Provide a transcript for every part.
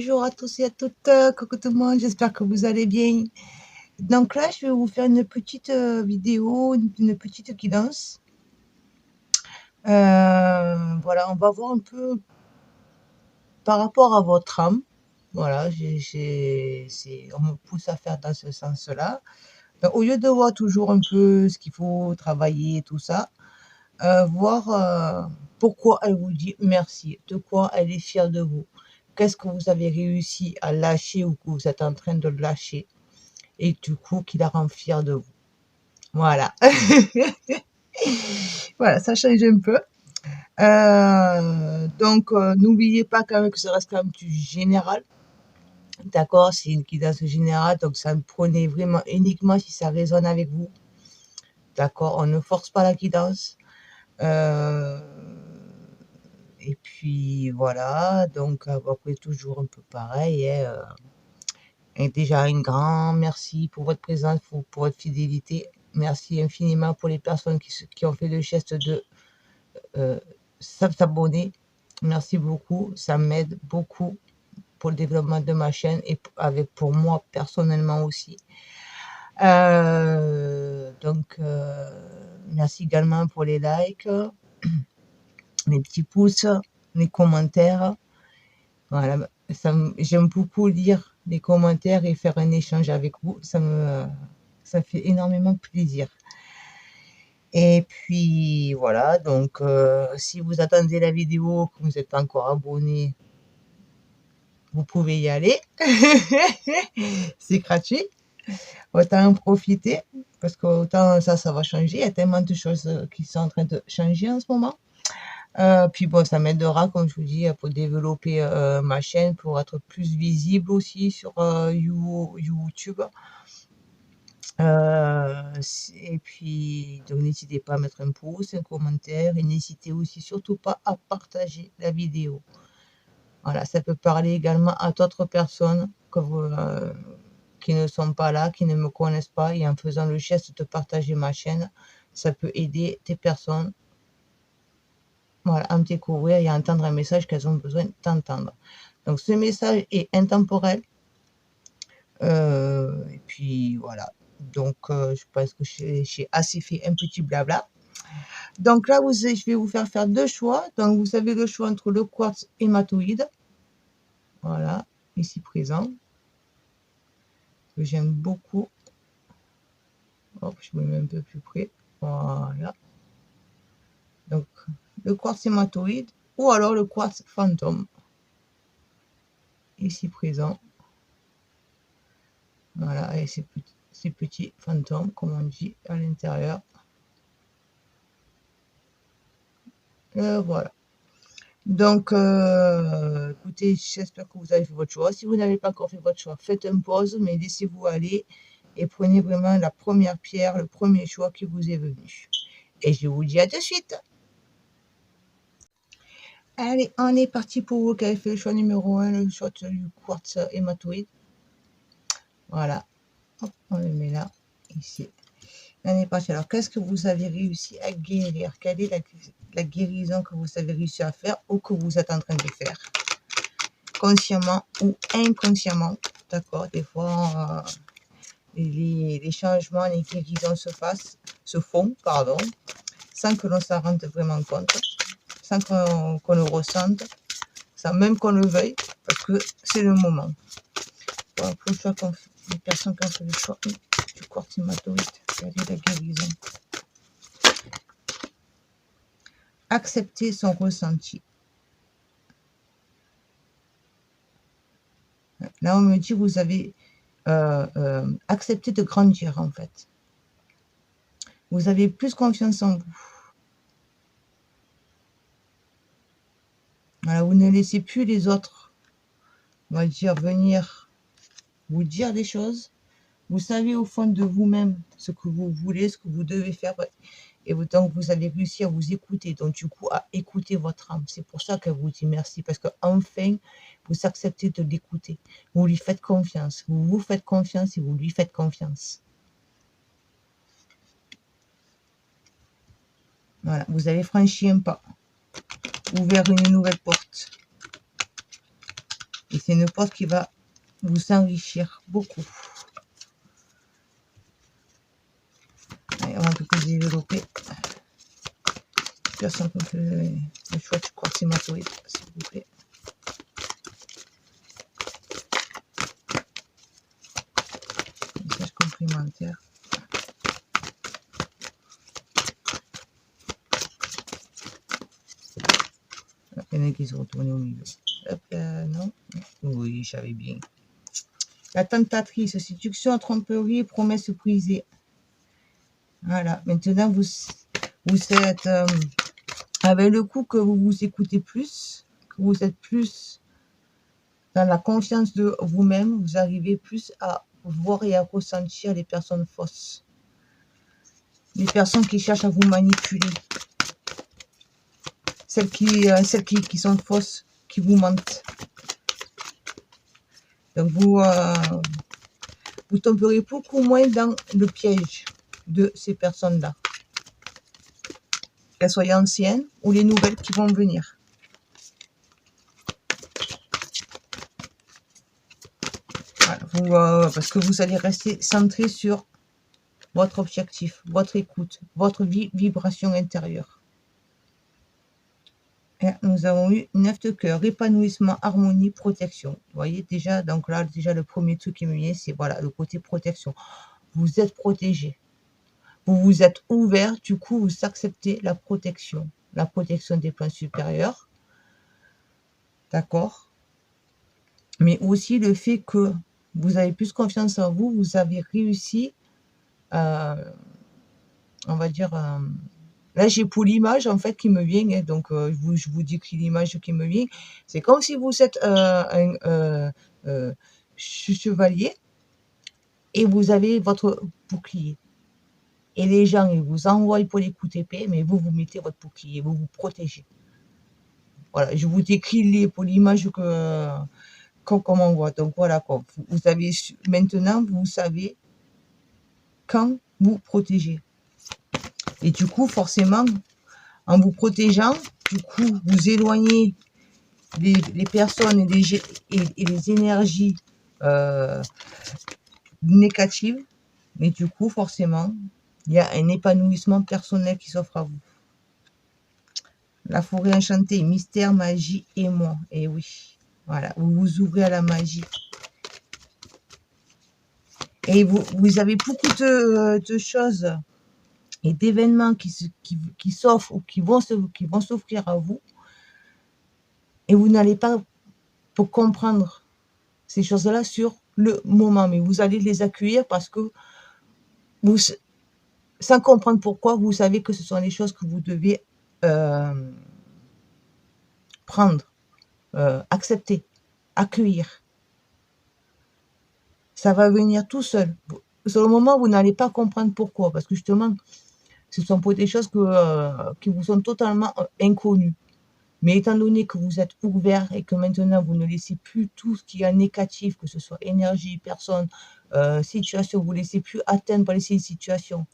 Bonjour à tous et à toutes, coucou tout le monde, j'espère que vous allez bien. Donc là, je vais vous faire une petite vidéo, une petite guidance. Voilà, on va voir un peu par rapport à votre âme. Voilà, on me pousse à faire dans ce sens-là. Donc, au lieu de voir toujours un peu ce qu'il faut travailler, tout ça, voir pourquoi elle vous dit merci, de quoi elle est fière de vous. Qu'est-ce que vous avez réussi à lâcher ou que vous êtes en train de lâcher et du coup qui la rend fière de vous. Voilà. Voilà, ça change un peu. Donc, n'oubliez pas quand même que ça reste quand même du général. D'accord, c'est une guidance générale, donc ça me prenez vraiment uniquement si ça résonne avec vous. D'accord, on ne force pas la guidance. Et puis voilà, donc après toujours un peu pareil. Et déjà un grand merci pour votre présence, pour votre fidélité. Merci infiniment pour les personnes qui ont fait le geste de s'abonner. Merci beaucoup, ça m'aide beaucoup pour le développement de ma chaîne et pour moi personnellement aussi. Donc, merci également pour les likes, les petits pouces, les commentaires. Voilà, j'aime beaucoup lire les commentaires et faire un échange avec vous. Ça fait énormément plaisir. Et puis voilà, donc si vous attendez la vidéo, que vous n'êtes pas encore abonné, vous pouvez y aller. C'est gratuit. Autant en profiter, parce que autant ça va changer. Il y a tellement de choses qui sont en train de changer en ce moment. Puis bon, ça m'aidera, comme je vous dis, pour développer ma chaîne, pour être plus visible aussi sur YouTube. Et puis, donc n'hésitez pas à mettre un pouce, un commentaire, et n'hésitez aussi surtout pas à partager la vidéo. Voilà, ça peut parler également à d'autres personnes qui ne sont pas là, qui ne me connaissent pas, et en faisant le geste de partager ma chaîne, ça peut aider des personnes, voilà, à me découvrir et à entendre un message qu'elles ont besoin d'entendre. Donc ce message est intemporel. Et puis voilà. Donc je pense que j'ai assez fait un petit blabla. Donc là, je vais vous faire deux choix. Donc vous avez le choix entre le quartz hématoïde. Voilà, ici présent. Que j'aime beaucoup. Hop, je me mets un peu plus près. Voilà. Donc le quartz hématoïde ou alors le quartz fantôme. Ici présent. Voilà, et ces petits fantômes, comme on dit, à l'intérieur. Voilà. Donc, écoutez, j'espère que vous avez fait votre choix. Si vous n'avez pas encore fait votre choix, faites une pause, mais laissez-vous aller et prenez vraiment la première pierre, le premier choix qui vous est venu. Et je vous dis à de suite. Allez, on est parti pour vous qui avez fait le choix numéro 1, le choix du quartz hématoïde. Voilà. Hop, on le met là, ici. On est parti. Alors, qu'est-ce que vous avez réussi à guérir? Quelle est la guérison que vous avez réussi à faire ou que vous êtes en train de faire? Consciemment ou inconsciemment, d'accord? Des fois, les changements, les guérisons se font, pardon, sans que l'on s'en rende vraiment compte, sans qu'on le ressente, sans même qu'on le veuille, parce que c'est le moment. Bon, pour le choix les personnes qui ont fait le choix du quartz hématoïde, quelle est la guérison? Accepter son ressenti. Là, on me dit que vous avez accepté de grandir, en fait. Vous avez plus confiance en vous. Voilà, vous ne laissez plus les autres, on va dire, venir vous dire des choses. Vous savez au fond de vous-même ce que vous voulez, ce que vous devez faire. Et donc, vous avez réussi à vous écouter. Donc, du coup, à écouter votre âme. C'est pour ça qu'elle vous dit merci. Parce qu'enfin, vous acceptez de l'écouter. Vous lui faites confiance. Vous vous faites confiance et vous lui faites confiance. Voilà, vous avez franchi un pas. Ouvert une nouvelle porte. Et C'est une porte qui va vous enrichir beaucoup. Allez, on va un peu plus développer. Personne peut faire le choix du quartz hématoïde, s'il vous plaît. Message complémentaire. Il y en a qui sont retournés au milieu. Hop là, non. Oui, j'avais bien. La tentatrice, séduction, tromperie, promesse brisée. Voilà. Maintenant, vous êtes avec le coup que vous vous écoutez plus, que vous êtes plus dans la confiance de vous-même, vous arrivez plus à voir et à ressentir les personnes fausses. Les personnes qui cherchent à vous manipuler. Celles qui sont fausses, qui vous mentent. Donc vous tomberez beaucoup moins dans le piège de ces personnes-là. Qu'elles soient anciennes ou les nouvelles qui vont venir. Voilà, parce que vous allez rester centré sur votre objectif, votre écoute, votre vibration intérieure. Et nous avons eu 9 de cœur, épanouissement, harmonie, protection. Vous voyez déjà, donc là, déjà le premier truc qui me vient, c'est voilà, le côté protection. Vous êtes protégé. Vous vous êtes ouvert, du coup, vous acceptez la protection des plans supérieurs. D'accord? Mais aussi le fait que vous avez plus confiance en vous, vous avez réussi, on va dire, là j'ai pour l'image en fait qui me vient, hein, donc je vous décris l'image qui me vient. C'est comme si vous êtes un chevalier et vous avez votre bouclier. Et les gens, ils vous envoient pour les coups d'épée, mais vous mettez votre bouclier, vous vous protégez. Voilà, je vous décris pour l'image comme on voit. Donc voilà, quoi. Vous avez maintenant, vous savez quand vous protégez. Et du coup, forcément, en vous protégeant, du coup, vous éloignez les personnes et les énergies négatives. Mais du coup, forcément, il y a un épanouissement personnel qui s'offre à vous. La forêt enchantée, mystère, magie et moi. Et oui, voilà, vous vous ouvrez à la magie. Et vous avez beaucoup de choses et d'événements qui s'offrent ou qui vont s'offrir à vous. Et vous n'allez pas pour comprendre ces choses-là sur le moment. Mais vous allez les accueillir parce que vous, sans comprendre pourquoi, vous savez que ce sont les choses que vous devez prendre, accepter, accueillir. Ça va venir tout seul. Sur le moment, vous n'allez pas comprendre pourquoi, parce que justement, ce sont pour des choses qui vous sont totalement inconnues. Mais étant donné que vous êtes ouvert et que maintenant, vous ne laissez plus tout ce qui est négatif, que ce soit énergie, personne, situation, vous ne laissez plus atteindre par ces situations.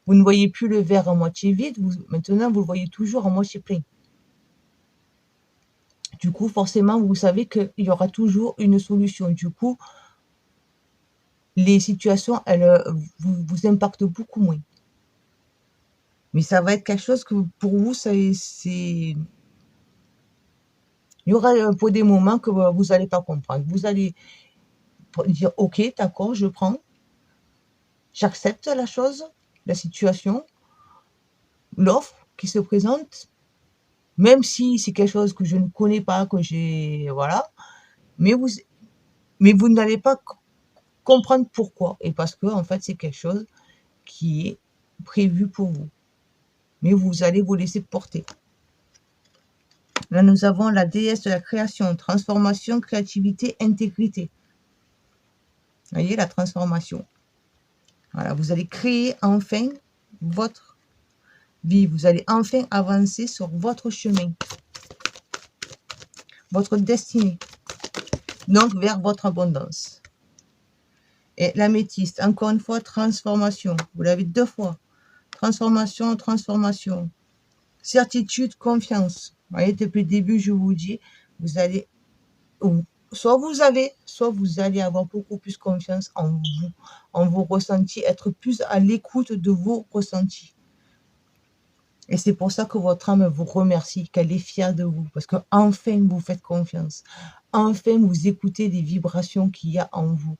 Vous ne voyez plus le verre à moitié vide, maintenant, vous le voyez toujours à moitié plein. Du coup, forcément, vous savez qu'il y aura toujours une solution. Du coup, les situations, elles vous impactent beaucoup moins. Mais ça va être quelque chose que pour vous, il y aura pour des moments que vous n'allez pas comprendre. Vous allez dire, ok, d'accord, je prends. J'accepte la chose, la situation, l'offre qui se présente, même si c'est quelque chose que je ne connais pas, que j'ai, voilà. Mais vous n'allez pas comprendre pourquoi. Et parce que, en fait, c'est quelque chose qui est prévu pour vous. Mais vous allez vous laisser porter. Là, nous avons la déesse de la création, transformation, créativité, intégrité. Vous voyez, la transformation. Voilà, vous allez créer enfin votre vie. Vous allez enfin avancer sur votre chemin, votre destinée. Donc, vers votre abondance. Et l'améthyste, encore une fois, transformation. Vous l'avez 2 fois. Transformation, transformation. Certitude, confiance. Vous voyez, depuis le début, je vous dis, vous allez soit vous allez avoir beaucoup plus confiance en vous, en vos ressentis, être plus à l'écoute de vos ressentis. Et c'est pour ça que votre âme vous remercie, qu'elle est fière de vous, parce que enfin vous faites confiance. Enfin vous écoutez les vibrations qu'il y a en vous.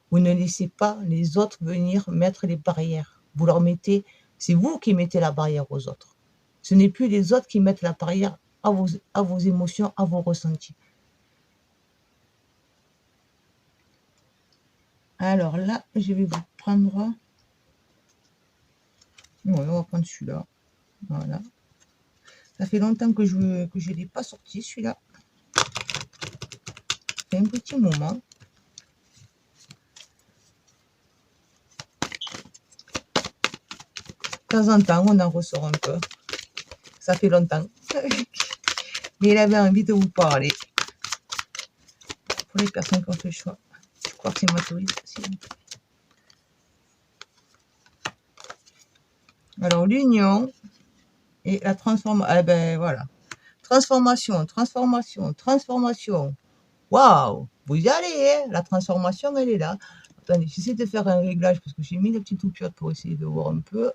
Vous ne laissez pas les autres venir mettre les barrières. Vous leur mettez, c'est vous qui mettez la barrière aux autres. Ce n'est plus les autres qui mettent la barrière à vos émotions, à vos ressentis. Alors là, je vais vous prendre... Ouais, on va prendre celui-là. Voilà. Ça fait longtemps que je ne l'ai pas sorti, celui-là. Ça fait un petit moment. De temps en temps, on en ressort un peu. Ça fait longtemps. Mais il avait envie de vous parler. Pour les personnes qui ont fait le choix. Je crois que c'est Matouille. Alors, l'union et la transformation. Ah ben voilà. Transformation, transformation, transformation. Waouh! Vous y allez, hein? La transformation, elle est là. Attendez, j'essaie de faire un réglage parce que j'ai mis les petites toupiottes pour essayer de voir un peu.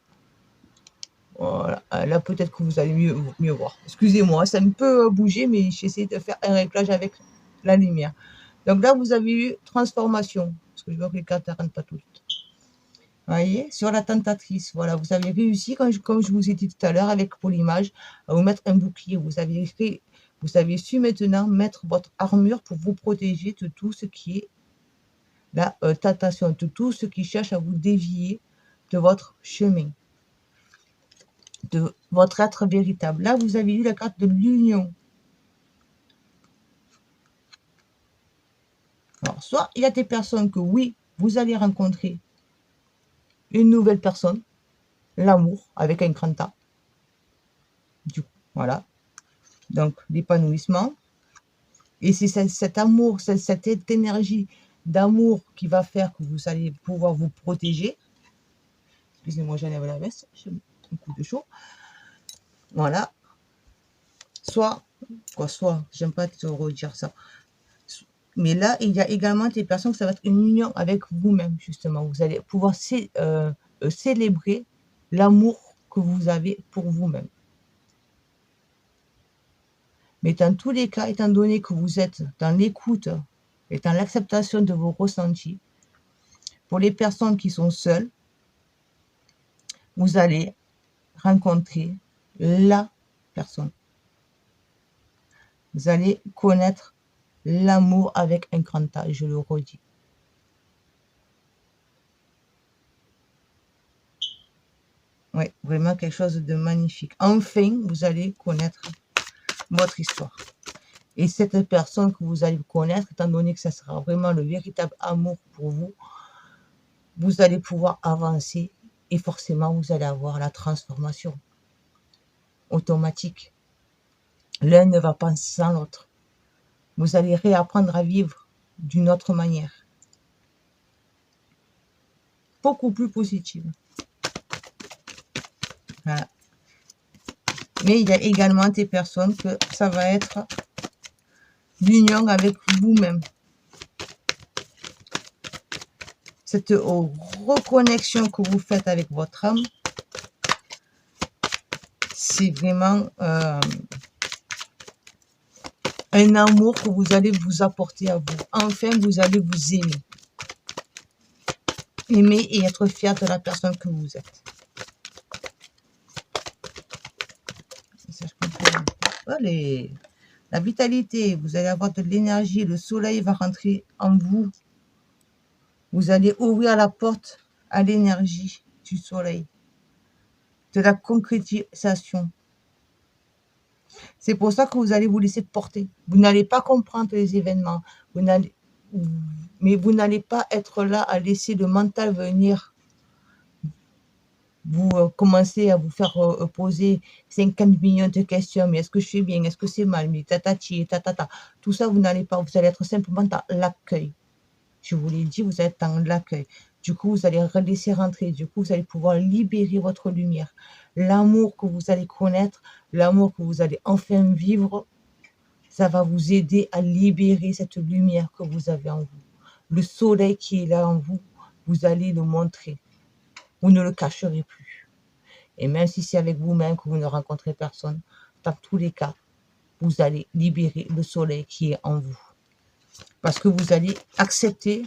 Voilà, là peut-être que vous allez mieux voir. Excusez-moi, ça me peut bouger, mais j'essaie de faire un réglage avec la lumière. Donc là, vous avez eu transformation, parce que je vois que les cartes ne rentrent pas toutes. Vous voyez, sur la tentatrice, voilà, vous avez réussi, comme je vous ai dit tout à l'heure, avec pour l'image, à vous mettre un bouclier. Vous avez su maintenant mettre votre armure pour vous protéger de tout ce qui est la tentation, de tout ce qui cherche à vous dévier de votre chemin, de votre être véritable. Là, vous avez eu la carte de l'union. Alors, soit il y a des personnes que oui, vous allez rencontrer une nouvelle personne, l'amour avec un grand A. Du coup, voilà. Donc, l'épanouissement. Et c'est cet amour, cette énergie d'amour qui va faire que vous allez pouvoir vous protéger. Excusez-moi, j'enlève la veste, j'ai un coup de chaud. Voilà. Soit, j'aime pas te redire ça. Mais là, il y a également des personnes que ça va être une union avec vous-même, justement. Vous allez pouvoir célébrer l'amour que vous avez pour vous-même. Mais dans tous les cas, étant donné que vous êtes dans l'écoute et dans l'acceptation de vos ressentis, pour les personnes qui sont seules, vous allez rencontrer la personne. Vous allez connaître l'amour avec un grand A, je le redis. Oui, vraiment quelque chose de magnifique. Enfin, vous allez connaître votre histoire. Et cette personne que vous allez connaître, étant donné que ça sera vraiment le véritable amour pour vous, vous allez pouvoir avancer et forcément, vous allez avoir la transformation automatique. L'un ne va pas sans l'autre. Vous allez réapprendre à vivre d'une autre manière. Beaucoup plus positive. Voilà. Mais il y a également des personnes que ça va être l'union avec vous-même. Cette reconnexion que vous faites avec votre âme, c'est vraiment un amour que vous allez vous apporter à vous. Enfin, vous allez vous aimer. Aimer et être fier de la personne que vous êtes. Ça, je comprends. Allez. La vitalité, vous allez avoir de l'énergie, le soleil va rentrer en vous. Vous allez ouvrir la porte à l'énergie du soleil, de la concrétisation. C'est pour ça que vous allez vous laisser porter. Vous n'allez pas comprendre les événements, mais vous n'allez pas être là à laisser le mental venir vous commencer à vous faire poser 50 millions de questions. Mais est-ce que je suis bien? Est-ce que c'est mal? Mais tatati, tatata. Tout ça, vous n'allez pas. Vous allez être simplement dans l'accueil. Je vous l'ai dit, vous êtes dans l'accueil. Du coup, vous allez laisser rentrer. Du coup, vous allez pouvoir libérer votre lumière. L'amour que vous allez connaître, l'amour que vous allez enfin vivre, Ça va vous aider à libérer cette lumière que vous avez en vous. Le soleil qui est là en vous, vous allez le montrer. Vous ne le cacherez plus. Et même si c'est avec vous-même que vous ne rencontrez personne, dans tous les cas, vous allez libérer le soleil qui est en vous. Parce que vous allez accepter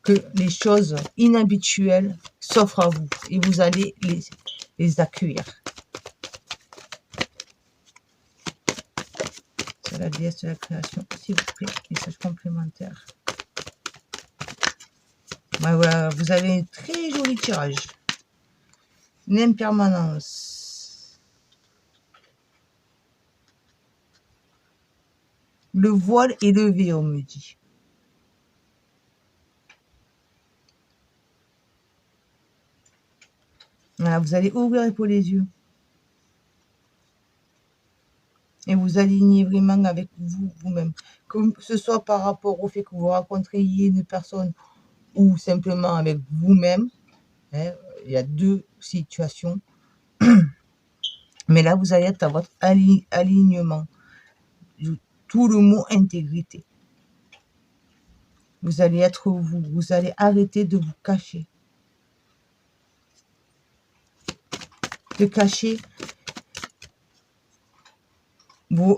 que les choses inhabituelles s'offrent à vous et vous allez les accueillir. C'est la déesse de la création, s'il vous plaît, message complémentaire. Ouais, voilà, vous avez un très joli tirage. L'impermanence. Le voile est levé, on me dit. Voilà, vous allez ouvrir pour les yeux. Et vous alignez vraiment avec vous-même. Que ce soit par rapport au fait que vous rencontriez une personne ou simplement avec vous-même. Hein, il y a deux situations. Mais là, vous allez être à votre alignement. Tout le mot intégrité. Vous allez être vous. Vous allez arrêter de vous cacher. De cacher vos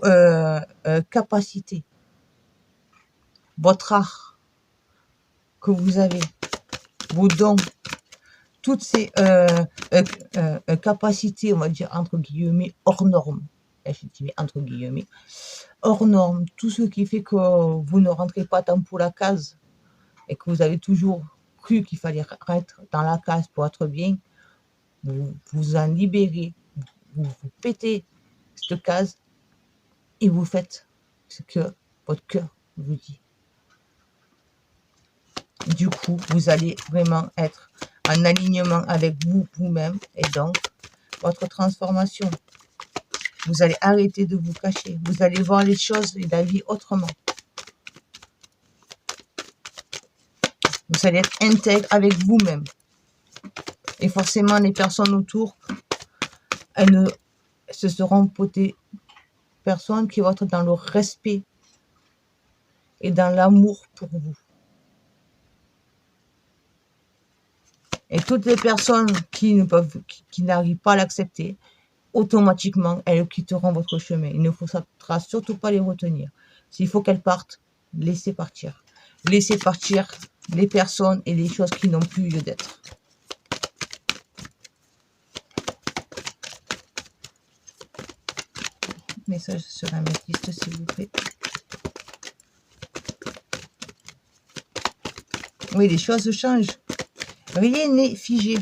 capacités. Votre art que vous avez. Vos dons. Toutes ces capacités, on va dire, entre guillemets, hors normes. Je dis entre guillemets. Hors normes. Tout ce qui fait que vous ne rentrez pas tant pour la case et que vous avez toujours cru qu'il fallait être dans la case pour être bien. Vous vous en libérez. Vous pétez cette case et vous faites ce que votre cœur vous dit. Du coup, vous allez vraiment être en alignement avec vous-même et donc votre transformation. Vous allez arrêter de vous cacher. Vous allez voir les choses et la vie autrement. Vous allez être intègre avec vous-même. Et forcément, les personnes autour, ce seront des personnes qui vont être dans le respect et dans l'amour pour vous. Et toutes les personnes qui n'arrivent pas à l'accepter, automatiquement, elles quitteront votre chemin. Il ne faudra surtout pas les retenir. S'il faut qu'elles partent, laissez partir. Laissez partir les personnes et les choses qui n'ont plus lieu d'être. Message sur la métiste, s'il vous plaît. Oui, les choses changent. Rien n'est figé.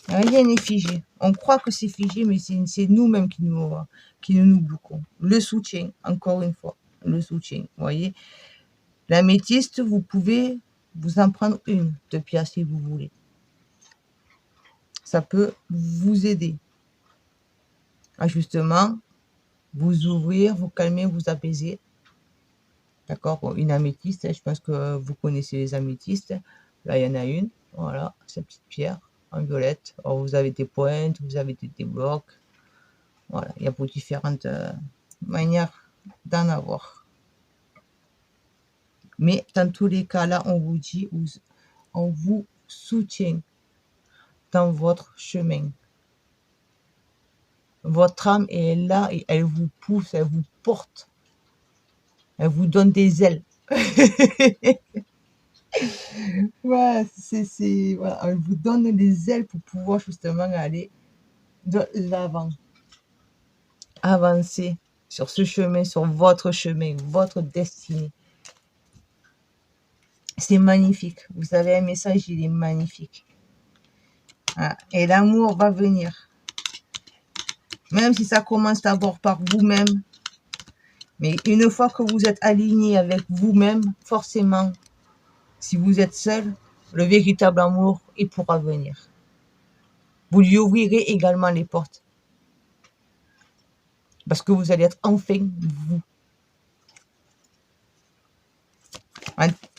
Rien n'est figé. On croit que c'est figé, mais c'est nous-mêmes qui nous bloquons. Le soutien, encore une fois, le soutien. Vous voyez, l'améthyste, vous pouvez vous en prendre une de pierre si vous voulez. Ça peut vous aider à justement vous ouvrir, vous calmer, vous apaiser. D'accord? Bon, une améthyste, je pense que vous connaissez les améthystes. Là, il y en a une. Voilà, cette petite pierre en violette. Alors, vous avez des pointes, vous avez des blocs. Voilà, il y a pour différentes manières d'en avoir. Mais dans tous les cas, là, on vous dit, on vous soutient dans votre chemin. Votre âme est là et elle vous pousse, elle vous porte. Elle vous donne des ailes. Ouais, voilà, elle vous donne des ailes pour pouvoir justement aller de l'avant. Avancer sur ce chemin, sur votre chemin, votre destinée. C'est magnifique. Vous avez un message, il est magnifique. Ah, et l'amour va venir. Même si ça commence d'abord par vous-même. Mais une fois que vous êtes aligné avec vous-même, forcément, si vous êtes seul, le véritable amour, il pourra venir. Vous lui ouvrirez également les portes. Parce que vous allez être enfin vous.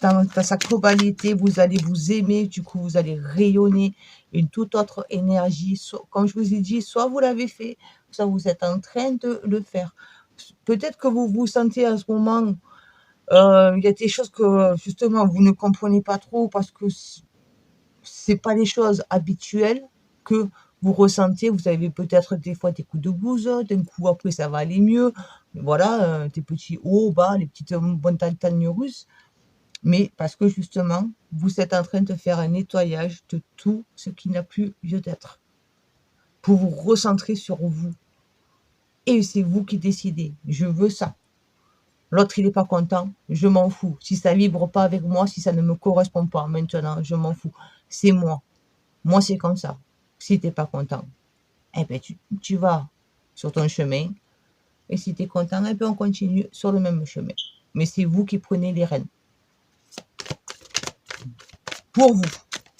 Dans sa globalité, vous allez vous aimer, du coup, vous allez rayonner une toute autre énergie. Comme je vous ai dit, soit vous l'avez fait, soit vous êtes en train de le faire. Peut-être que vous vous sentez à ce moment, il y a des choses que justement vous ne comprenez pas trop parce que c'est pas les choses habituelles que vous ressentez. Vous avez peut-être des fois des coups de blues, d'un coup après ça va aller mieux. Voilà, des petits hauts, bas, les petites montagnes russes. Mais parce que justement, vous êtes en train de faire un nettoyage de tout ce qui n'a plus lieu d'être. Pour vous recentrer sur vous. Et c'est vous qui décidez. Je veux ça. L'autre, il n'est pas content. Je m'en fous. Si ça vibre pas avec moi, si ça ne me correspond pas maintenant, je m'en fous. C'est moi. Moi, c'est comme ça. Si tu n'es pas content, eh ben, tu vas sur ton chemin. Et si tu es content, eh ben, on continue sur le même chemin. Mais c'est vous qui prenez les rênes. Pour vous,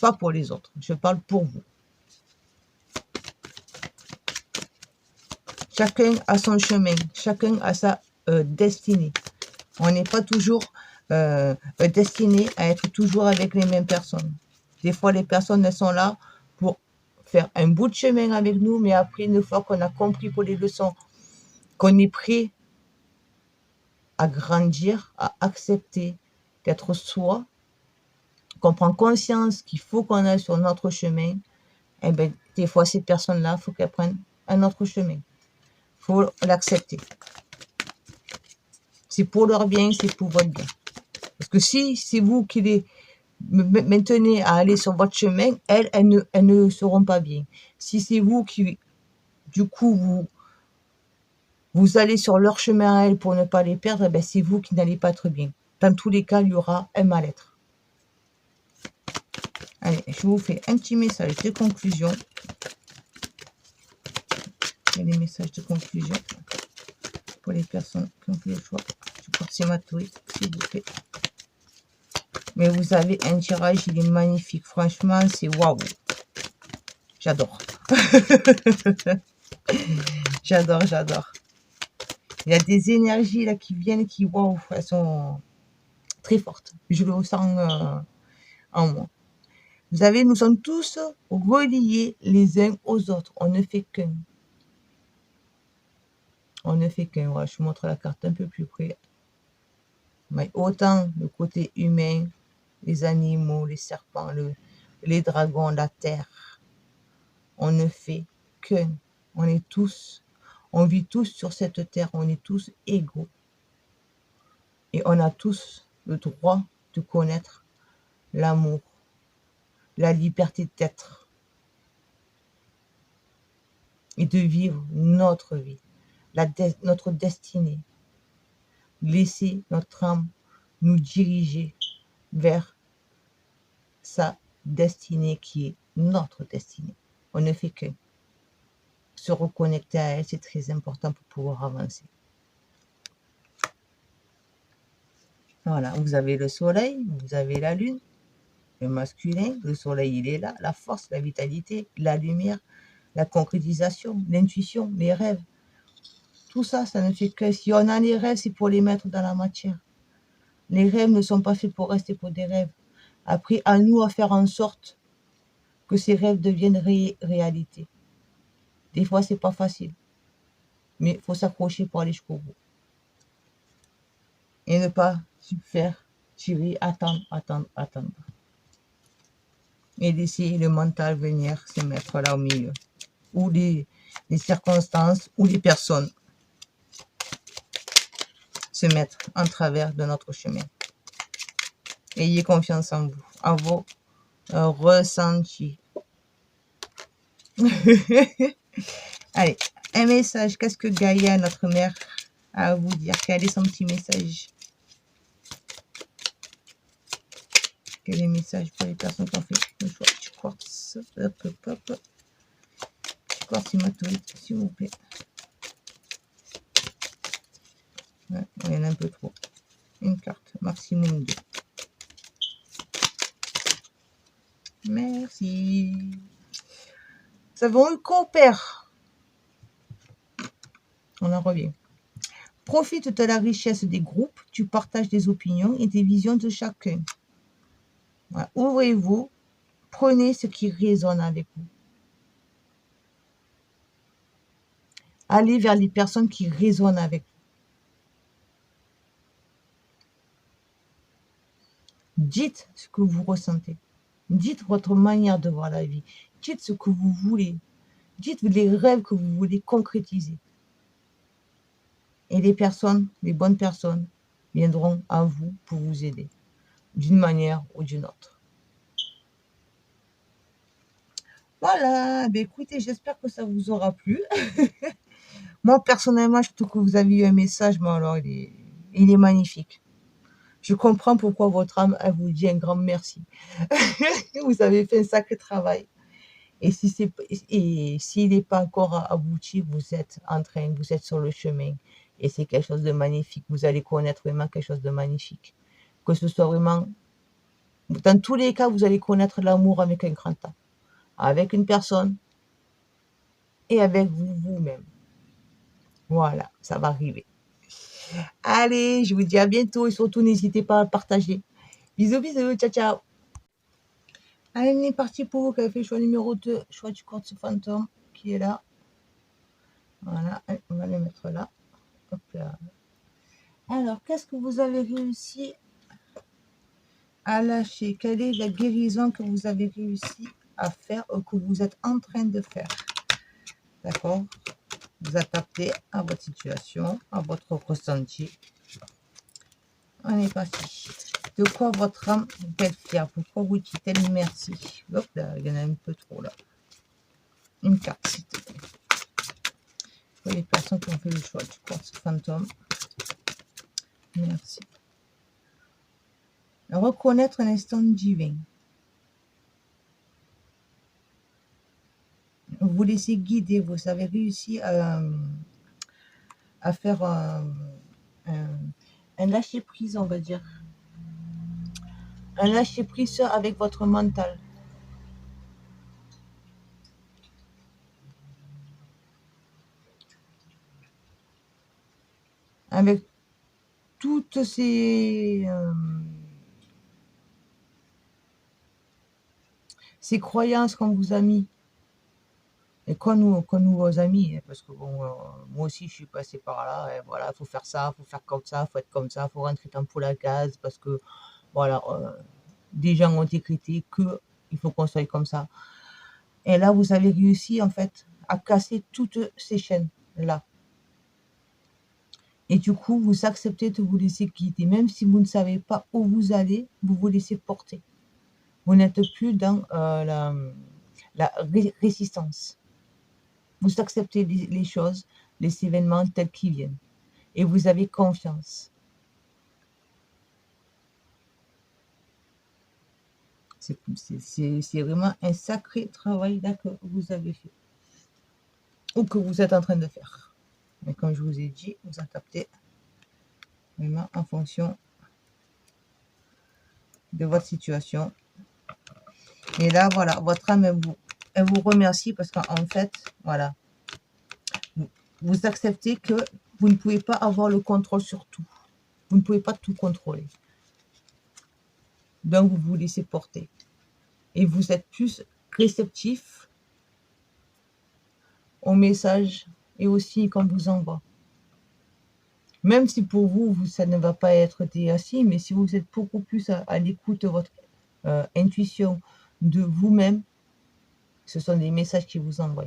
pas pour les autres. Je parle pour vous. Chacun a son chemin. Chacun a sa destinée. On n'est pas toujours destiné à être toujours avec les mêmes personnes. Des fois, les personnes, elles sont là pour faire un bout de chemin avec nous, mais après, une fois qu'on a compris pour les leçons, qu'on est prêt à grandir, à accepter d'être soi, qu'on prend conscience qu'il faut qu'on aille sur notre chemin, eh ben, des fois, ces personnes-là, il faut qu'elles prennent un autre chemin. Il faut l'accepter. C'est pour leur bien, c'est pour votre bien. Parce que si c'est vous qui les maintenez à aller sur votre chemin, elles ne seront pas bien. Si c'est vous qui, du coup, vous allez sur leur chemin à elles pour ne pas les perdre, ben c'est vous qui n'allez pas être bien. Dans tous les cas, il y aura un mal-être. Allez, je vous fais un petit message de conclusion. Il y a des messages de conclusion pour les personnes qui ont fait le choix du Corsimatouille, s'il vous plaît. Mais vous avez un tirage, il est magnifique. Franchement, c'est waouh. J'adore. J'adore, j'adore. Il y a des énergies là qui viennent, qui, waouh, elles sont très fortes. Je le ressens en moi. Vous savez, nous sommes tous reliés les uns aux autres. On ne fait qu'un. On ne fait qu'un. Voilà, je vous montre la carte un peu plus près. Mais autant le côté humain, les animaux, les serpents, les dragons, la terre. On ne fait qu'un. On est tous, on vit tous sur cette terre. On est tous égaux. Et on a tous le droit de connaître l'amour, la liberté d'être et de vivre notre vie, notre destinée. Laisser notre âme nous diriger vers sa destinée qui est notre destinée. On ne fait que se reconnecter à elle, c'est très important pour pouvoir avancer. Voilà, vous avez le soleil, vous avez la lune, le masculin, le soleil il est là, la force, la vitalité, la lumière, la concrétisation, l'intuition, les rêves. Tout ça, ça ne fait que, si on a les rêves, c'est pour les mettre dans la matière. Les rêves ne sont pas faits pour rester pour des rêves. Après, à nous à faire en sorte que ces rêves deviennent réalité. Des fois, c'est pas facile. Mais il faut s'accrocher pour aller jusqu'au bout. Et ne pas se faire tirer, attendre. Et laisser le mental venir se mettre là au milieu. Ou les circonstances, ou les personnes se mettre en travers de notre chemin. Ayez confiance en vous, en vos ressentis. Allez, un message. Qu'est-ce que Gaïa, notre mère, a à vous dire? Quel est son petit message? Quel est le message pour les personnes qui ont fait le choix du quartz? Hop. Du quartzimatolite, s'il vous plaît. Ouais, il y en a un peu trop. Une carte, maximum 2. Merci. Nous avons eu compère. On en revient. Profite de la richesse des groupes, tu partages des opinions et des visions de chacun. Voilà. Ouvrez-vous, prenez ce qui résonne avec vous. Allez vers les personnes qui résonnent avec vous. Dites ce que vous ressentez. Dites votre manière de voir la vie. Dites ce que vous voulez. Dites les rêves que vous voulez concrétiser. Et les personnes, les bonnes personnes, viendront à vous pour vous aider, d'une manière ou d'une autre. Voilà, ben écoutez, j'espère que ça vous aura plu. Moi, personnellement, je trouve que vous avez eu un message, mais alors il est magnifique. Je comprends pourquoi votre âme, elle vous dit un grand merci. Vous avez fait un sacré travail. Et s'il n'est pas encore abouti, vous êtes sur le chemin. Et c'est quelque chose de magnifique. Vous allez connaître vraiment quelque chose de magnifique. Que ce soit vraiment, dans tous les cas, vous allez connaître l'amour avec un grand A. Avec une personne et avec vous-même. Voilà, ça va arriver. Allez, je vous dis à bientôt et surtout n'hésitez pas à partager. Bisous, bisous, ciao, ciao. Allez, on est parti pour vous qui avez fait le choix numéro 2, choix du quartz fantôme qui est là. Voilà, allez, on va le mettre là. Hop là. Alors, qu'est-ce que vous avez réussi à lâcher? Quelle est la guérison que vous avez réussi à faire ou que vous êtes en train de faire? D'accord? Vous adaptez à votre situation, à votre ressenti. On est parti. De quoi votre âme est-elle fière? Pourquoi vous dit-elle merci? Hop là, il y en a un peu trop là. Une carte, s'il te plaît. Pour les personnes qui ont fait le choix du quartz fantôme. Merci. Reconnaître un instant divin. Vous laissez guider, vous avez réussi à faire un lâcher-prise, on va dire. Un lâcher-prise avec votre mental. Avec toutes ces croyances qu'on vous a mis. Et quand nous vos amis, parce que bon, moi aussi je suis passée par là, et voilà, faut faire ça, faut faire comme ça, faut être comme ça, faut rentrer dans poule à gaz, parce que voilà, des gens ont décrété que il faut qu'on soit comme ça. Et là, vous avez réussi en fait à casser toutes ces chaînes-là. Et du coup, vous acceptez de vous laisser guider, même si vous ne savez pas où vous allez, vous vous laissez porter. Vous n'êtes plus dans la résistance. Vous acceptez les choses, les événements tels qu'ils viennent. Et vous avez confiance. C'est vraiment un sacré travail là que vous avez fait. Ou que vous êtes en train de faire. Mais comme je vous ai dit, vous adaptez vraiment en fonction de votre situation. Et là, voilà, votre âme, elle vous remercie parce qu'en fait, voilà, vous acceptez que vous ne pouvez pas avoir le contrôle sur tout. Vous ne pouvez pas tout contrôler. Donc, vous vous laissez porter. Et vous êtes plus réceptif aux messages et aussi qu'on vous envoie. Même si pour vous, ça ne va pas être ainsi, mais si vous êtes beaucoup plus à l'écoute de votre intuition, de vous-même, ce sont des messages qui vous envoient.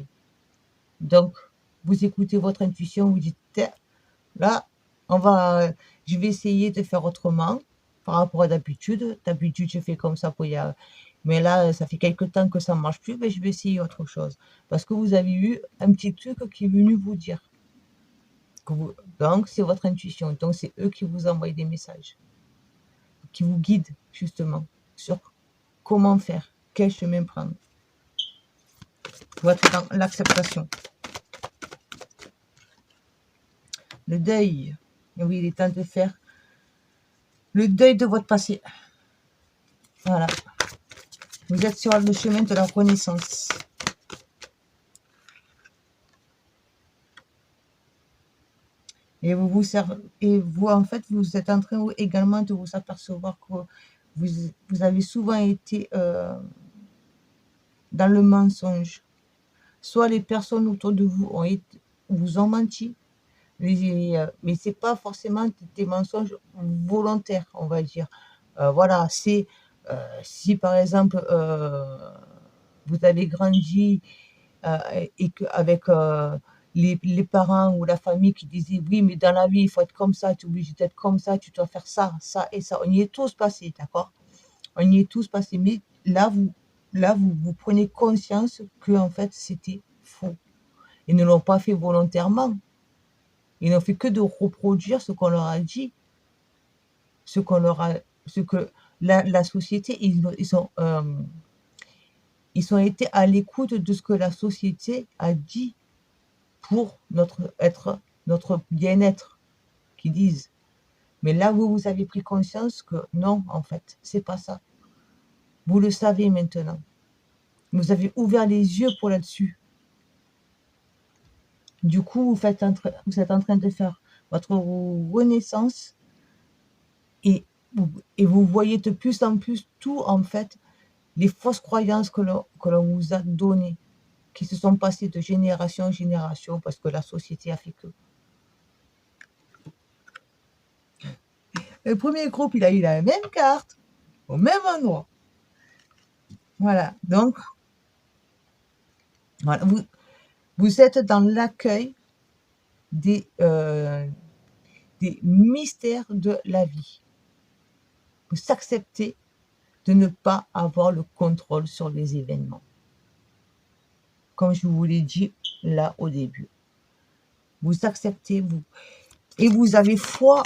Donc, vous écoutez votre intuition, vous dites, là, je vais essayer de faire autrement par rapport à d'habitude. D'habitude, je fais comme ça pour y aller. Mais là, ça fait quelque temps que ça ne marche plus, mais je vais essayer autre chose. Parce que vous avez eu un petit truc qui est venu vous dire. Donc, c'est votre intuition. Donc, c'est eux qui vous envoient des messages. Qui vous guident, justement, sur comment faire, quel chemin prendre. Pour être dans l'acceptation. Le deuil. Et oui, il est temps de faire le deuil de votre passé. Voilà. Vous êtes sur le chemin de la renaissance. Et vous, en fait, vous êtes en train également de vous apercevoir que vous avez souvent été dans le mensonge. Soit les personnes autour de vous vous ont menti, mais ce n'est pas forcément des mensonges volontaires, on va dire. Voilà, c'est si par exemple vous avez grandi et qu'avec les parents ou la famille qui disaient oui, mais dans la vie, il faut être comme ça, tu es obligé d'être comme ça, tu dois faire ça, ça et ça. On y est tous passés, d'accord? On y est tous passés. Mais vous prenez conscience que en fait, c'était faux. Ils ne l'ont pas fait volontairement. Ils n'ont fait que de reproduire ce qu'on leur a dit, ce qu'on leur a, ce que la société, ils ont été à l'écoute de ce que la société a dit pour notre bien-être, qu'ils disent. Mais là, vous avez pris conscience que non, en fait, c'est pas ça. Vous le savez maintenant. Vous avez ouvert les yeux pour là-dessus. Du coup, vous êtes en train de faire votre renaissance et, et vous voyez de plus en plus tout, en fait, les fausses croyances que l'on vous a données, qui se sont passées de génération en génération parce que la société a fait que. Le premier groupe, il a eu la même carte, au même endroit. Voilà, donc, voilà, vous êtes dans l'accueil des mystères de la vie. Vous acceptez de ne pas avoir le contrôle sur les événements. Comme je vous l'ai dit là au début. Vous acceptez, et vous avez foi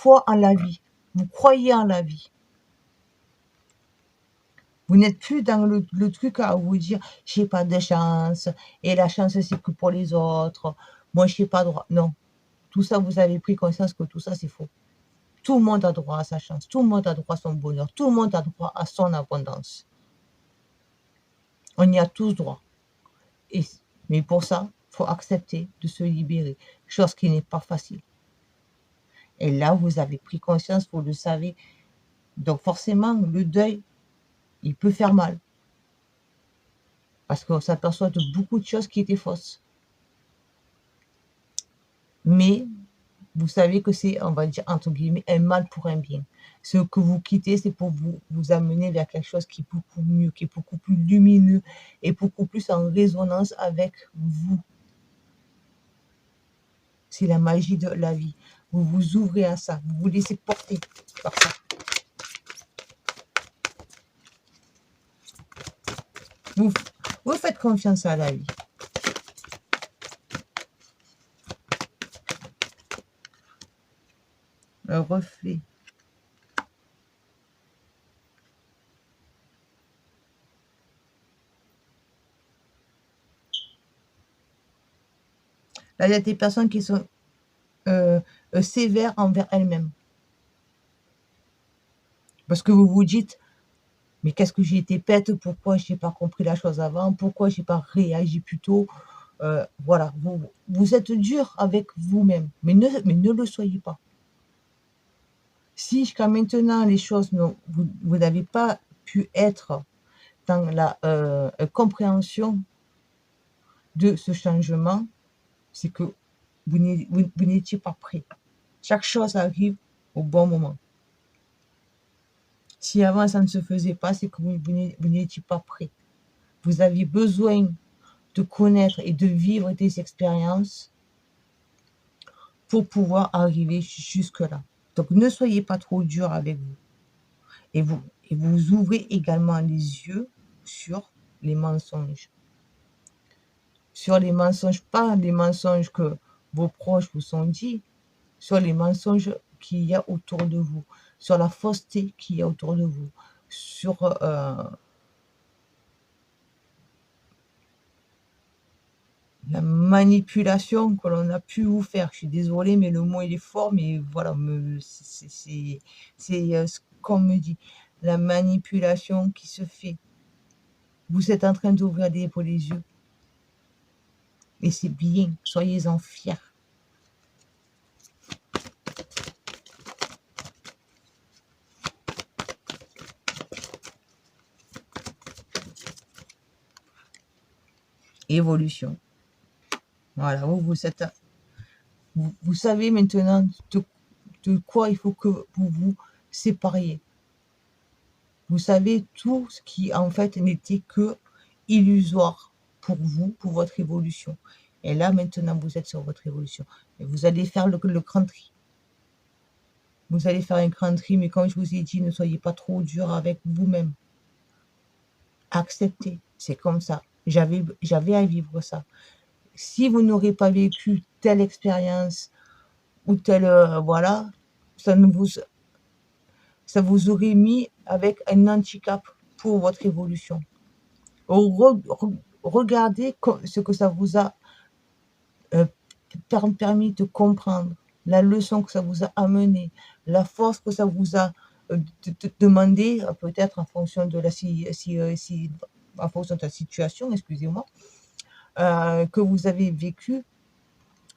en la vie. Vous croyez en la vie. Vous n'êtes plus dans le truc à vous dire j'ai pas de chance et la chance c'est que pour les autres. Moi je n'ai pas droit. Non. Tout ça, vous avez pris conscience que tout ça c'est faux. Tout le monde a droit à sa chance. Tout le monde a droit à son bonheur. Tout le monde a droit à son abondance. On y a tous droit. Mais pour ça, il faut accepter de se libérer. Chose qui n'est pas facile. Et là, vous avez pris conscience, vous le savez. Donc forcément, le deuil, il peut faire mal. Parce qu'on s'aperçoit de beaucoup de choses qui étaient fausses. Mais vous savez que c'est, on va dire, entre guillemets, un mal pour un bien. Ce que vous quittez, c'est pour vous amener vers quelque chose qui est beaucoup mieux, qui est beaucoup plus lumineux et beaucoup plus en résonance avec vous. C'est la magie de la vie. Vous vous ouvrez à ça, vous vous laissez porter par ça. Vous faites confiance à la vie. Le reflet. Là, il y a des personnes qui sont sévères envers elles-mêmes. Parce que vous vous dites, mais qu'est-ce que j'ai été bête, pourquoi je n'ai pas compris la chose avant, pourquoi je n'ai pas réagi plus tôt. Voilà, vous êtes dur avec vous-même, mais ne le soyez pas. Si jusqu'à maintenant les choses, vous n'avez pas pu être dans la compréhension de ce changement, c'est que vous n'étiez pas prêt. Chaque chose arrive au bon moment. Si avant ça ne se faisait pas, c'est que vous n'étiez pas prêt. Vous aviez besoin de connaître et de vivre des expériences pour pouvoir arriver jusque-là. Donc ne soyez pas trop dur avec vous. Et vous ouvrez également les yeux sur les mensonges. Sur les mensonges, pas les mensonges que vos proches vous ont dit, sur les mensonges qu'il y a autour de vous, sur la fausseté qu'il y a autour de vous, sur la manipulation que l'on a pu vous faire. Je suis désolée, mais le mot il est fort, mais voilà, c'est ce qu'on me dit. La manipulation qui se fait. Vous êtes en train d'ouvrir les yeux. Et c'est bien, soyez-en fiers. Évolution. Voilà, vous savez maintenant de quoi il faut que vous vous sépariez. Vous savez tout ce qui, en fait, n'était que illusoire pour vous, pour votre évolution. Et là, maintenant, vous êtes sur votre évolution. Et vous allez faire le grand tri. Vous allez faire un grand tri, mais comme je vous ai dit, ne soyez pas trop dur avec vous-même. Acceptez, c'est comme ça. J'avais à vivre ça. Si vous n'aurez pas vécu telle expérience ou telle, voilà, ça vous aurait mis avec un handicap pour votre évolution. Regardez ce que ça vous a permis de comprendre, la leçon que ça vous a amené, la force que ça vous a demandé, peut-être en fonction de en fonction de la situation, excusez-moi, que vous avez vécu,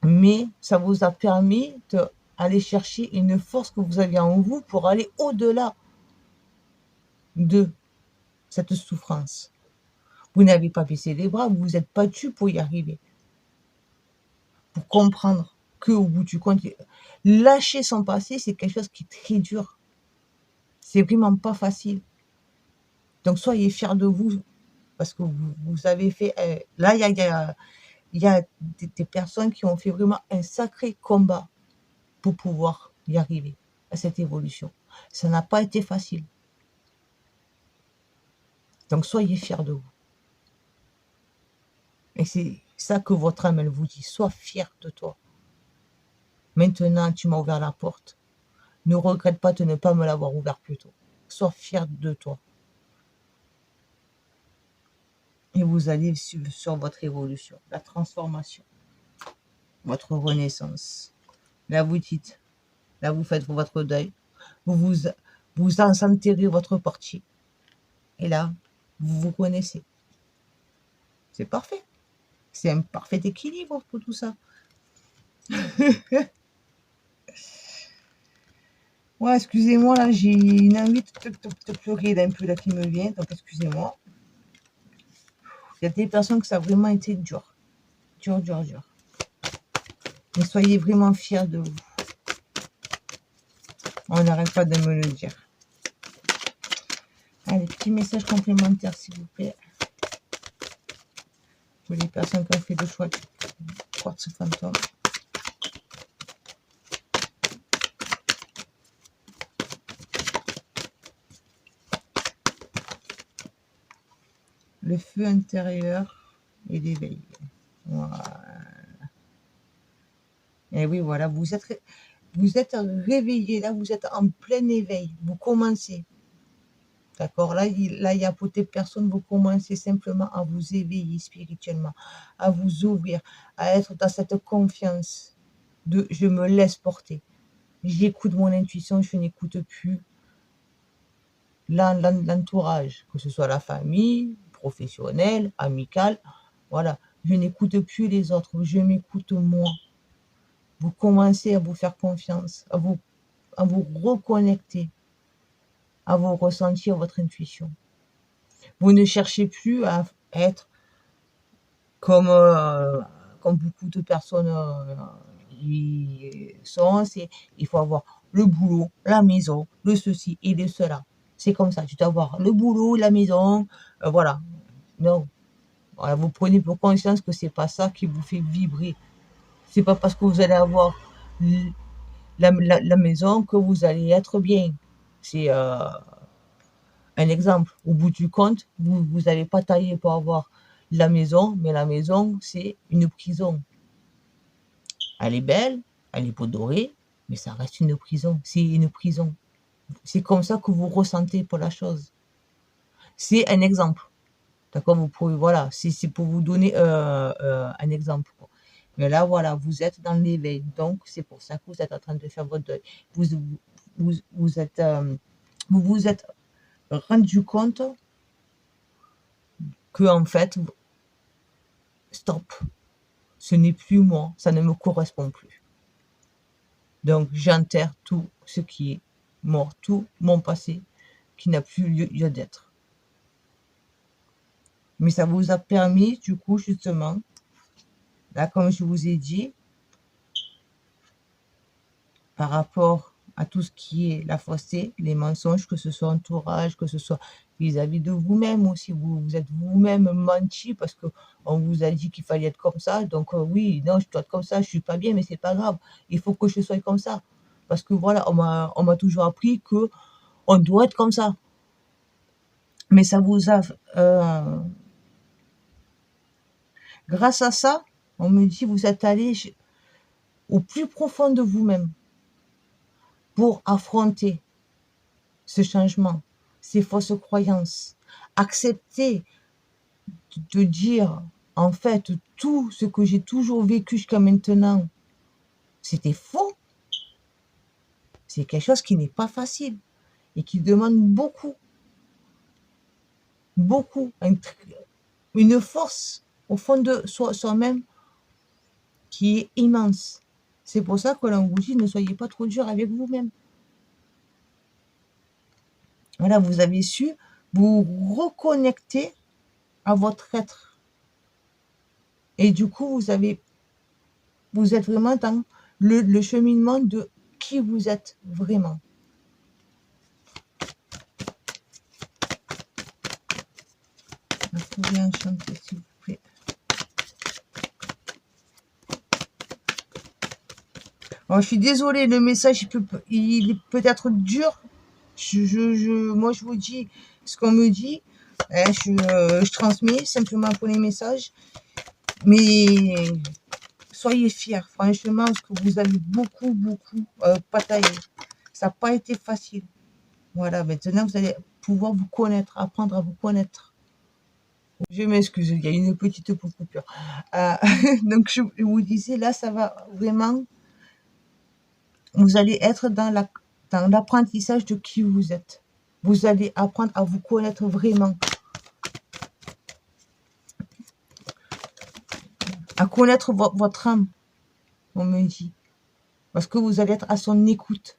mais ça vous a permis d'aller chercher une force que vous aviez en vous pour aller au-delà de cette souffrance. Vous n'avez pas baissé les bras, vous vous êtes battu pour y arriver. Pour comprendre qu'au bout du compte, lâcher son passé, c'est quelque chose qui est très dur. C'est vraiment pas facile. Donc, soyez fiers de vous, parce que vous avez fait... là, il y a des personnes qui ont fait vraiment un sacré combat pour pouvoir y arriver à cette évolution. Ça n'a pas été facile. Donc, soyez fiers de vous. Et c'est ça que votre âme, elle vous dit. Sois fier de toi. Maintenant, tu m'as ouvert la porte. Ne regrette pas de ne pas me l'avoir ouvert plus tôt. Sois fier de toi. Et vous allez sur votre évolution, la transformation, votre renaissance. Là, vous dites, là, vous faites votre deuil. Vous enterrez votre partie. Et là, vous vous connaissez. C'est parfait. C'est un parfait équilibre pour tout ça. Ouais, excusez-moi, là, j'ai une envie de pleurer d'un peu là qui me vient, donc excusez-moi. Il y a des personnes que ça a vraiment été dur. Dur, dur, dur. Mais soyez vraiment fiers de vous. On n'arrête pas de me le dire. Allez, petit message complémentaire, s'il vous plaît. Pour les personnes qui ont fait le choix de quartz fantôme. Le feu intérieur et l'éveil. Voilà. Et oui, voilà, vous êtes réveillé, là, vous êtes en plein éveil. Vous commencez. D'accord, là, il y a peut-être personne, vous commencez simplement à vous éveiller spirituellement, à vous ouvrir, à être dans cette confiance de je me laisse porter. J'écoute mon intuition, je n'écoute plus l'entourage, que ce soit la famille, professionnelle, amicale, voilà. Je n'écoute plus les autres, je m'écoute moi. Vous commencez à vous faire confiance, à vous reconnecter, à vous ressentir votre intuition. Vous ne cherchez plus à être comme beaucoup de personnes y sont. Il faut avoir le boulot, la maison, le ceci et le cela. C'est comme ça. Tu dois avoir le boulot, la maison, voilà. Non. Voilà, vous prenez pour conscience que c'est pas ça qui vous fait vibrer. C'est pas parce que vous allez avoir la maison que vous allez être bien. C'est un exemple. Au bout du compte, vous n'avez pas taillé pour avoir la maison, mais la maison, c'est une prison. Elle est belle, elle est peau dorée, mais ça reste une prison. C'est une prison. C'est comme ça que vous ressentez pour la chose. C'est un exemple. D'accord, vous pouvez, voilà, c'est pour vous donner un exemple. Mais là, voilà, vous êtes dans l'éveil. Donc, c'est pour ça que vous êtes en train de faire votre deuil. Vous êtes rendu compte que, en fait, stop, ce n'est plus moi, ça ne me correspond plus. Donc, j'enterre tout ce qui est mort, tout mon passé qui n'a plus lieu d'être. Mais ça vous a permis, du coup, justement, là, comme je vous ai dit, par rapport à tout ce qui est la fausseté, les mensonges, que ce soit entourage, que ce soit vis-à-vis de vous-même aussi. Vous êtes vous-même menti parce que on vous a dit qu'il fallait être comme ça. Donc oui, non, je dois être comme ça, je suis pas bien, mais c'est pas grave. Il faut que je sois comme ça. Parce que voilà, on m'a toujours appris que on doit être comme ça. Mais ça vous a, grâce à ça, on me dit, vous êtes allé au plus profond de vous-même pour affronter ce changement, ces fausses croyances. Accepter de dire, en fait, tout ce que j'ai toujours vécu jusqu'à maintenant, c'était faux. C'est quelque chose qui n'est pas facile et qui demande beaucoup, beaucoup, une force au fond de soi-même qui est immense. C'est pour ça que l'on vous dit, ne soyez pas trop dur avec vous-même. Voilà, vous avez su vous reconnecter à votre être. Et du coup, vous êtes vraiment dans le cheminement de qui vous êtes vraiment. Vous pouvez enchanter, s'il vous plaît. Alors, je suis désolée, le message, il est peut-être dur. Moi, je vous dis ce qu'on me dit. Hein, je transmets simplement pour les messages. Mais soyez fiers, franchement, parce que vous avez beaucoup, beaucoup bataillé. Ça n'a pas été facile. Voilà, maintenant, vous allez pouvoir vous connaître, apprendre à vous connaître. Je m'excuse, il y a une petite coupure. Donc, je vous disais, là, ça va vraiment, vous allez être dans l'apprentissage de qui vous êtes. Vous allez apprendre à vous connaître vraiment. À connaître votre âme, on me dit. Parce que vous allez être à son écoute.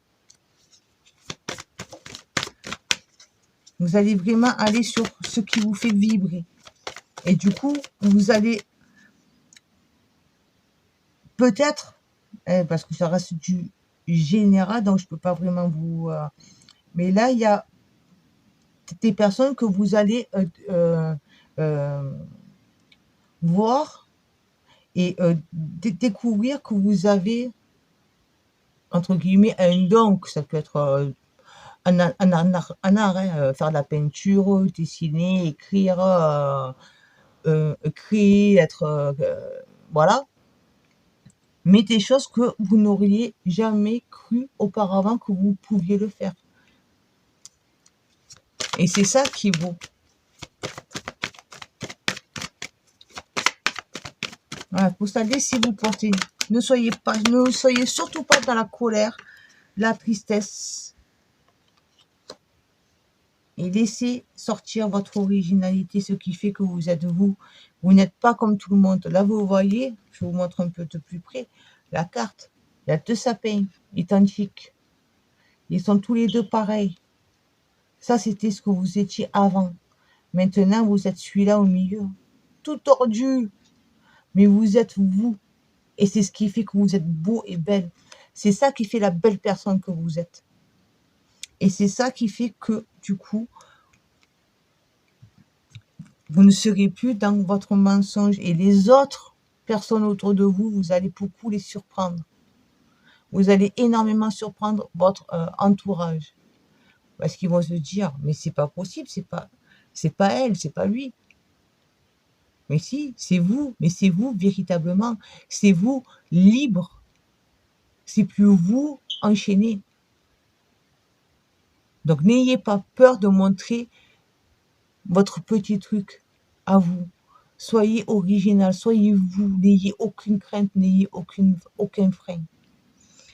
Vous allez vraiment aller sur ce qui vous fait vibrer. Et du coup, vous allez peut-être, parce que ça reste du général, donc je ne peux pas vraiment vous... mais là, il y a des personnes que vous allez voir et découvrir que vous avez, entre guillemets, un don. Ça peut être un art, hein, faire de la peinture, dessiner, écrire, créer, être... voilà. Mais des choses que vous n'auriez jamais cru auparavant que vous pouviez le faire. Et c'est ça qui est beau. Voilà, pour ça, laissez-vous porter. Ne soyez surtout pas dans la colère, la tristesse. Et laissez sortir votre originalité, ce qui fait que vous êtes vous. Vous n'êtes pas comme tout le monde. Là, vous voyez, je vous montre un peu de plus près, la carte. Il y a 2 sapins identiques. Ils sont tous les 2 pareils. Ça, c'était ce que vous étiez avant. Maintenant, vous êtes celui-là au milieu. Tout tordu. Mais vous êtes vous. Et c'est ce qui fait que vous êtes beau et belle. C'est ça qui fait la belle personne que vous êtes. Et c'est ça qui fait que, du coup, vous ne serez plus dans votre mensonge. Et les autres personnes autour de vous, vous allez beaucoup les surprendre. Vous allez énormément surprendre votre entourage. Parce qu'ils vont se dire, mais c'est pas possible, c'est pas elle, c'est pas lui. Mais si, c'est vous, mais c'est vous véritablement. C'est vous libre. C'est plus vous enchaîné. Donc n'ayez pas peur de montrer votre petit truc à vous. Soyez original, soyez vous, n'ayez aucune crainte, n'ayez aucun frein.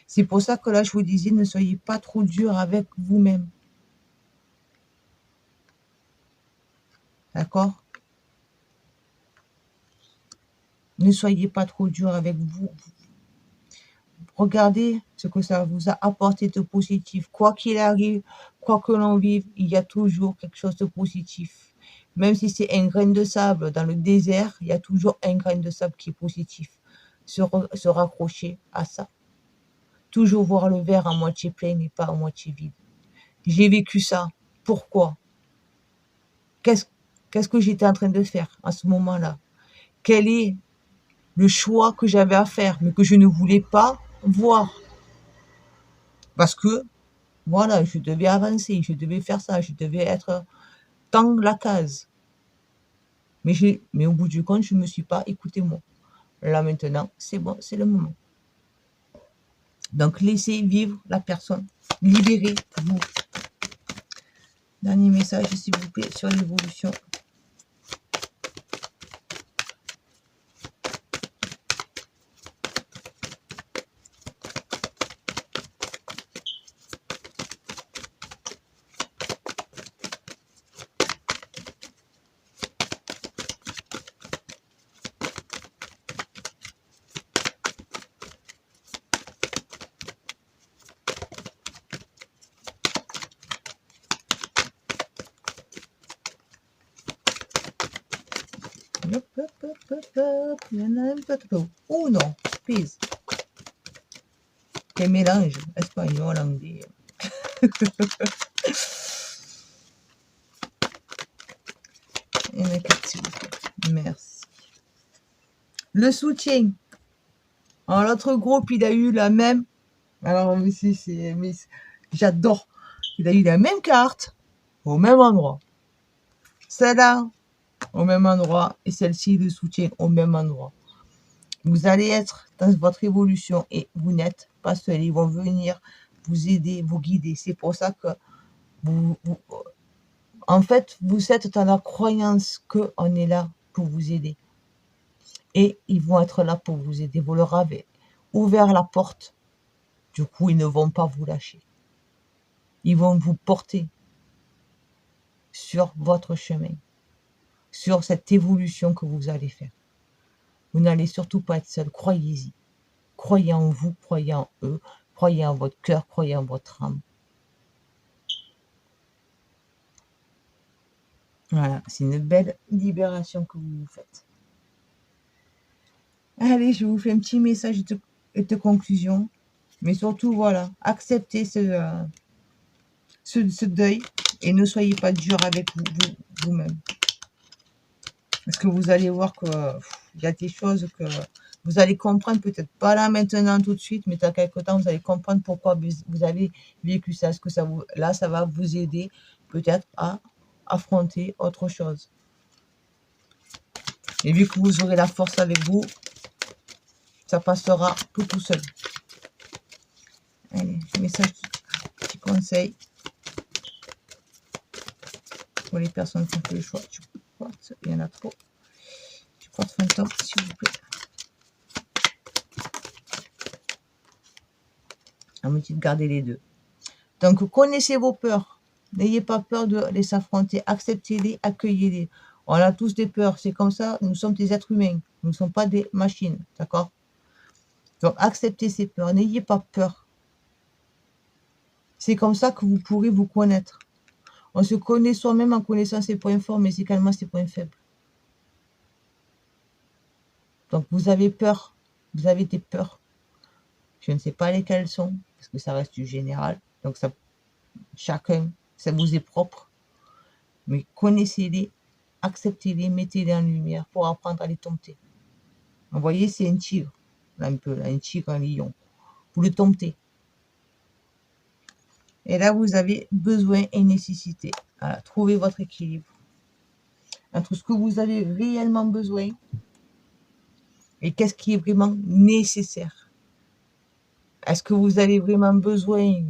C'est pour ça que là, je vous disais, ne soyez pas trop dur avec vous-même. D'accord? Ne soyez pas trop dur avec vous. Regardez ce que ça vous a apporté de positif. Quoi qu'il arrive, quoi que l'on vive, il y a toujours quelque chose de positif. Même si c'est un grain de sable dans le désert, il y a toujours un grain de sable qui est positif. Se raccrocher à ça. toujours voir le verre à moitié plein et pas à moitié vide. J'ai vécu ça. Pourquoi? Qu'est-ce que j'étais en train de faire à ce moment-là? Quel est le choix que j'avais à faire, mais que je ne voulais pas voir? Parce que, voilà, je devais avancer, je devais faire ça, je devais être dans la case. Mais au bout du compte, je ne me suis pas écouté moi. Là maintenant, c'est bon, c'est le moment. Donc laissez vivre la personne. Libérez-vous. Dernier message, s'il vous plaît, sur l'évolution. Hop, hop, hop, hop, hop. Il y en a un peu trop. Oh non, please. Quel mélange, espagnol, anglais. Il y en a quatre, s'il vous plaît. Merci. Le soutien. Alors, l'autre groupe, il a eu la même. Alors, j'adore. Il a eu la même carte au même endroit. Celle-là, au même endroit. Et celle-ci, le soutien, au même endroit. Vous allez être dans votre évolution et vous n'êtes pas seul. Ils vont venir vous aider, vous guider. C'est pour ça que en fait, vous êtes dans la croyance qu'on est là pour vous aider. Et ils vont être là pour vous aider. Vous leur avez ouvert la porte. Du coup, ils ne vont pas vous lâcher. Ils vont vous porter sur votre chemin, sur cette évolution que vous allez faire. Vous n'allez surtout pas être seul. Croyez-y. Croyez en vous, croyez en eux, croyez en votre cœur, croyez en votre âme. Voilà, c'est une belle libération que vous vous faites. Allez, je vous fais un petit message de conclusion. Mais surtout, voilà, acceptez ce deuil et ne soyez pas dur avec vous-même. Parce que vous allez voir qu'il y a des choses que vous allez comprendre, peut-être pas là maintenant tout de suite, mais dans quelques temps, vous allez comprendre pourquoi vous avez vécu ça. Est-ce que là, ça va vous aider peut-être à affronter autre chose. Et vu que vous aurez la force avec vous, ça passera tout seul. Allez, message, petit conseil pour les personnes qui ont fait le choix. Il y en a trop. Du quartz fantôme, s'il vous plaît. On me dit de garder les deux. Donc, connaissez vos peurs. N'ayez pas peur de les affronter. Acceptez-les, accueillez-les. On a tous des peurs. C'est comme ça. Nous sommes des êtres humains. Nous ne sommes pas des machines. D'accord? Donc, acceptez ces peurs. N'ayez pas peur. C'est comme ça que vous pourrez vous connaître. On se connaît soi-même en connaissant ses points forts, mais également ses points faibles. Donc, vous avez peur. Vous avez des peurs. Je ne sais pas lesquelles sont, parce que ça reste du général. Donc, chacun, ça vous est propre. Mais connaissez-les, acceptez-les, mettez-les en lumière pour apprendre à les dompter. Vous voyez, c'est un tigre, là, un peu, là, un tigre, un lion. Vous le domptez. Et là, vous avez besoin et nécessité. Voilà, trouvez votre équilibre entre ce que vous avez réellement besoin et qu'est-ce qui est vraiment nécessaire. Est-ce que vous avez vraiment besoin,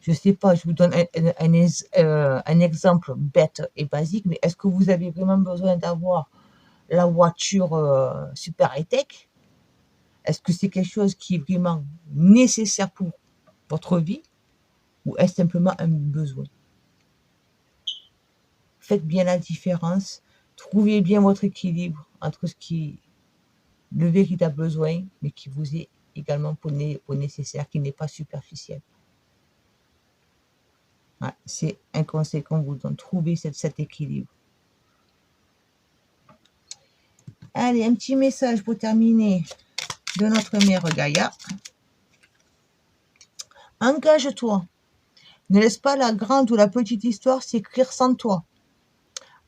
je ne sais pas, je vous donne un exemple bête et basique, mais est-ce que vous avez vraiment besoin d'avoir la voiture super high-tech? Est-ce que c'est quelque chose qui est vraiment nécessaire pour votre vie ou est-ce simplement un besoin? Faites bien la différence, trouvez bien votre équilibre entre ce qui est le véritable besoin, mais qui vous est également pour nécessaire, qui n'est pas superficiel. Voilà, c'est un conseil qu'on vous donne, trouvez cet équilibre. Allez, un petit message pour terminer de notre mère Gaïa. Engage-toi. Ne laisse pas la grande ou la petite histoire s'écrire sans toi.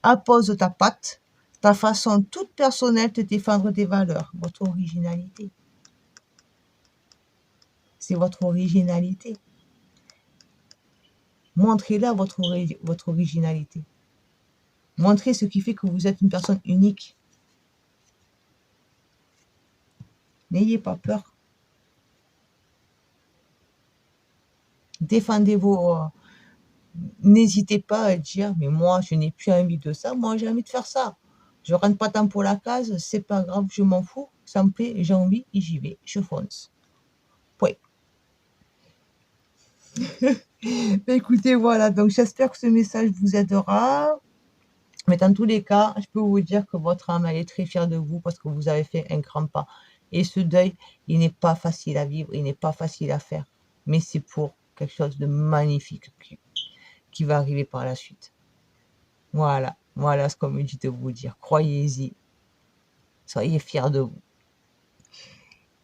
Appose ta patte, ta façon toute personnelle de défendre tes valeurs, votre originalité. C'est votre originalité. Montrez-la votre originalité. Montrez ce qui fait que vous êtes une personne unique. N'ayez pas peur. Défendez vos... N'hésitez pas à dire, mais moi, je n'ai plus envie de ça. Moi, j'ai envie de faire ça. Je rentre pas tant pour la case, c'est pas grave, je m'en fous. Ça me plaît, j'ai envie et j'y vais. Je fonce. Point. Écoutez, voilà. Donc, j'espère que ce message vous aidera. Mais dans tous les cas, je peux vous dire que votre âme, elle est très fière de vous parce que vous avez fait un grand pas. Et ce deuil, il n'est pas facile à vivre, il n'est pas facile à faire. Mais c'est pour quelque chose de magnifique qui va arriver par la suite. Voilà, voilà ce qu'on me dit de vous dire. Croyez-y, soyez fiers de vous.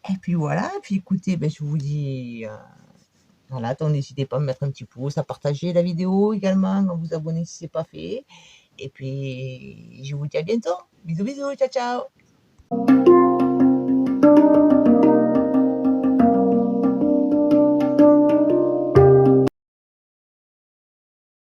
Et puis voilà, puis écoutez, ben, je vous dis, voilà, donc n'hésitez pas à me mettre un petit pouce, à partager la vidéo également, à vous abonner si ce n'est pas fait. Et puis, je vous dis à bientôt. Bisous, bisous, ciao, ciao.